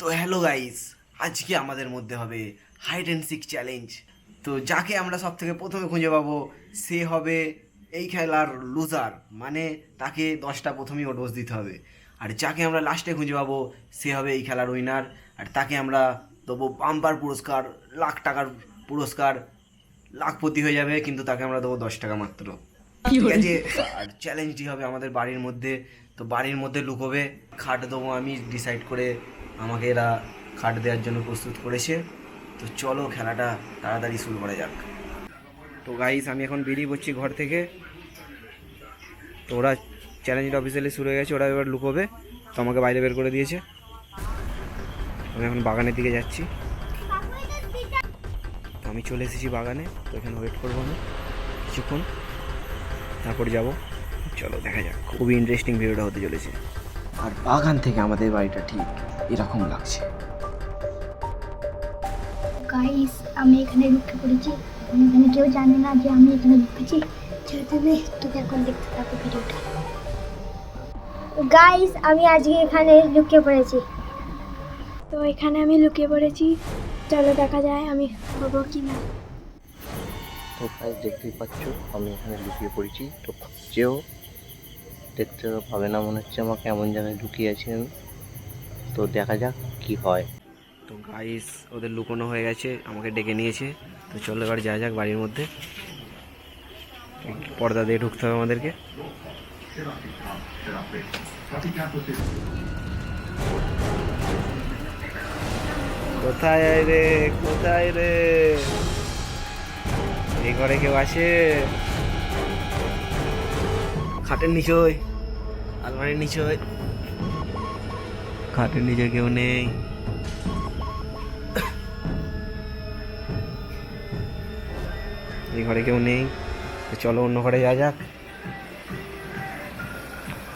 তো hello guys, আজকে আমাদের মধ্যে হবে হাইড অ্যান্ড সিক চ্যালেঞ্জ। তো যাকে আমরা সব থেকে প্রথমে খুঁজে পাবো সে হবে এই খেলার লুজার, মানে তাকে 10টা প্রথমেই ডোজ দিতে হবে। আর যাকে আমরা লাস্টে খুঁজে পাবো সে হবে এই খেলার উইনার, আর তাকে আমরা দেবো বাম্পার পুরস্কার, লাখ টাকার পুরস্কার, লাখপতি হয়ে যাবে, কিন্তু তাকে আমরা দেবো 10 টাকা মাত্র। ঠিক আছে? আর চ্যালেঞ্জটি হবে আমাদের বাড়ির মধ্যে। তো বাড়ির মধ্যে লুকোবে, খাট দেবো আমি ডিসাইড করে, আমাকে এরা খাট দেওয়ার জন্য প্রস্তুত করেছে। তো চলো খেলাটা তাড়াতাড়ি শুরু করা যাক। তো গাইস, আমি এখন বেরিয়ে পড়ছি ঘর থেকে। তো ওরা চ্যালেঞ্জটা অফিসিয়ালি শুরু হয়ে গেছে, ওরা এবার লুকোবে। তো আমাকে বাইরে বের করে দিয়েছে। আমি এখন বাগানের দিকে যাচ্ছি। তো আমি চলে এসেছি বাগানে। তো এখানে ওয়েট করবো আমি কিছুক্ষণ, তারপর যাব। চলো দেখা যাক, খুবই ইন্টারেস্টিং ভিডিওটা হতে চলেছে। আর বাগান থেকে আমাদের বাড়িটা ঠিক এরকম লাগছে। গাইস, আমি এখানে ঢুকে পড়েছি। এখানে কেউ জানে না যে আমি এখানে ঢুকেছি। সেজন্য তোকে এখন দেখতে থাকো ভিডিওটা। গাইস, আমি আজকে এখানে লুকিয়ে পড়েছি। তো এখানে আমি লুকিয়ে পড়েছি, চলো দেখা যায় আমি হবো কি না। তো প্রায় দেখতেই পাচ্ছ আমি এখানে লুকিয়ে পড়েছি। তো যেও দেখতে পাবে না, মনে হচ্ছে আমাকে এমন জায়গায় লুকিয়ে আছি আমি। তো দেখা যাক কি হয়। তো গাইস, ওদের লুকোনো হয়ে গেছে, আমাকে ডেকে নিয়েছে। তো চলো এবার যা যাক বাড়ির মধ্যে। পর্দা দিয়ে ঢুকতে হবে আমাদেরকে। কোথায় রে, কোথায় রে? এই ঘরে কেউ আছে? খাটের নিচয়, আলমারির নিচয়, খাটের নিচে কেউ নেই। এই ঘরে কেউ নেই। তো চলো অন্য ঘরে যা যাক।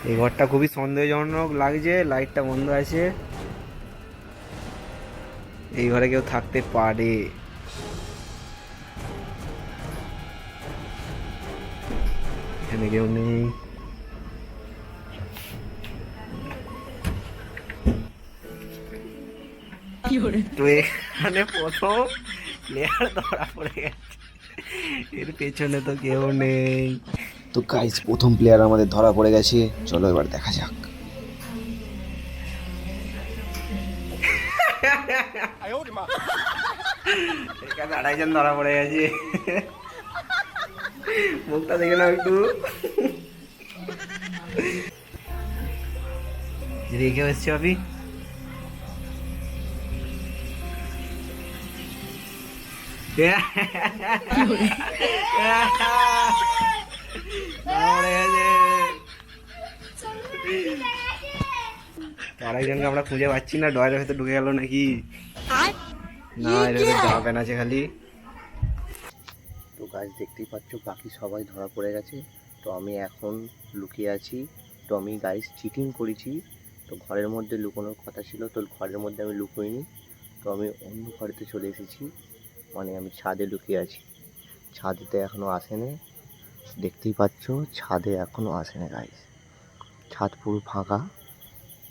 এই ঘরটা খুবই সন্দেহজনক লাগছে, লাইটটা বন্ধ আছে। এই ঘরে কেউ থাকতে পারে। এখানে কেউ নেই। তো এখানে প্রথম প্লেয়ার ধরা পড়ে গেছে, এর পেছনে তো কেউ নেই। তো গাইস, প্রথম প্লেয়ার আমাদের ধরা পড়ে গেছে। চলো এবার দেখা যাক। এখানে আড়াইজন ধরা পড়ে গেছে। মুখটা দেখে নাও একটু। রেখে এসছি আপনি। আরেকজনকে আমরা খুঁজে পাচ্ছি না, ডয়ের ভেতর ঢুকে গেল নাকি? না, এর ভেতর জামা প্যান্ট আছে খালি। তো গাছ দেখতেই পাচ্ছ বাকি সবাই ধরা পড়ে গেছে। তো আমি এখন লুকিয়ে আছি। তো আমি গাইস চিটিং করেছি। তো ঘরের মধ্যে লুকোনোর কথা ছিল, তো ঘরের মধ্যে আমি লুকোইনি। তো আমি অন্য ঘরেতে চলে এসেছি, মানে আমি ছাদে লুকিয়ে আছি। ছাদেতে এখনও আসেনি, দেখতেই পাচ্ছ ছাদে এখনও আসেনি গাইস। ছাদ পুরো ফাঁকা।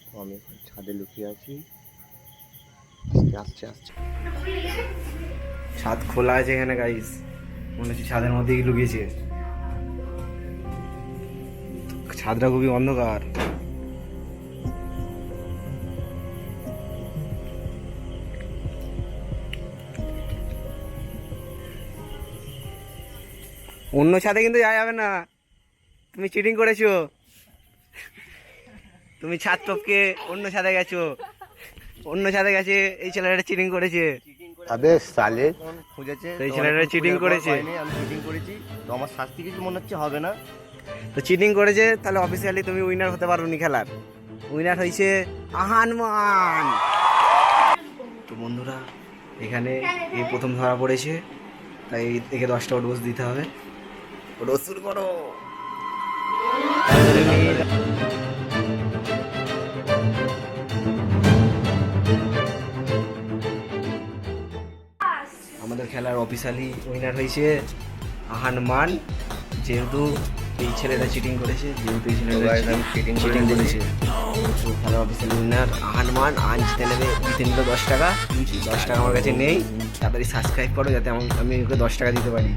তো আমি ছাদে লুকিয়ে আছি। আসছে আসছে। ছাদ খোলা আছে এখানে গাইস, মনে হচ্ছে ছাদের মধ্যেই লুকিয়েছে। ছাদটা খুবই অন্ধকার। অন্য ছাদে কিন্তু যাওয়া যাবে না, তুমি চিটিং করেছো। তুমি ছাদ টপকে অন্য ছাদে গেছো, অন্য ছাদে গেছে। এই ছেলেটা চিটিং করেছে। আবে সালে খুঁজেছে, এই ছেলেটা চিটিং করেছে। আমি চিটিং করেছি। তো আমার শাস্তি কিছু মনে হচ্ছে হবে না। তো চিটিং করেছে, তাহলে অফিসিয়ালি তুমি উইনার হতে পারো নি খেলার। উইনার হয়েছে আহানমান। তো বন্ধুরা, এখানে এই প্রথম ধরা পড়েছে, তাই একে 10টা ডোজ দিতে হবে। ডোজ শুরু করো। আমাদের খেলার অফিসিয়ালি উইনার হয়েছে আহানমান, যেহেতু এই ছেলেটা চিটিং করেছে, যেহেতু এই তো ছেলেটা guys, আমি চিটিং করে চিটিং দিয়েছি। করেছে। তো খেলা অফিসের উইনার আহানমান আন জিতে নেবে, জিতে নিল 10 টাকা। 10 টাকা আমার কাছে নেই, তাড়াতাড়ি সাবস্ক্রাইব করো যাতে আমি ওকে 10 টাকা দিতে পারি।